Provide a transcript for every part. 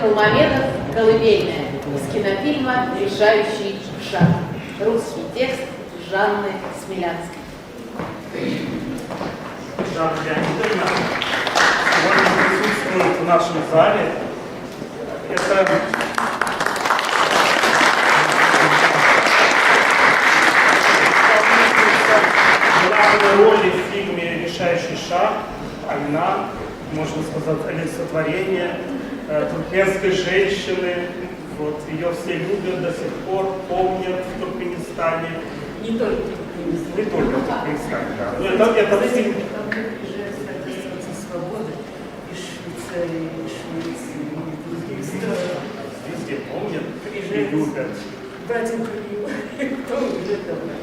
Холмоедов «Колыбельная» из кинофильма «Решающий шаг». Русский текст Жанны Смелянской. Жанна Леонидовна сегодня присутствует в нашем зале. Это главная роль в фильме «Решающий шаг», она, можно сказать, олицетворение туркменской женщины. Вот, ее все любят до сих пор, помнят в Туркменистане. Не только Не только в Туркменистане, да. Но это фильм. свободы и Швейцарии, и Швеции, и других стран. Везде помнят и любят. Братья Кулиева, кто уже давно.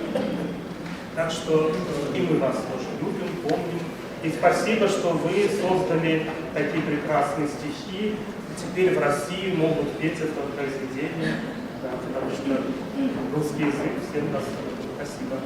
Так что и мы вас тоже любим, помним. И спасибо, что вы создали такие прекрасные стихи. Теперь в России могут петь это произведение, да, потому что русский язык всем доступен. Спасибо.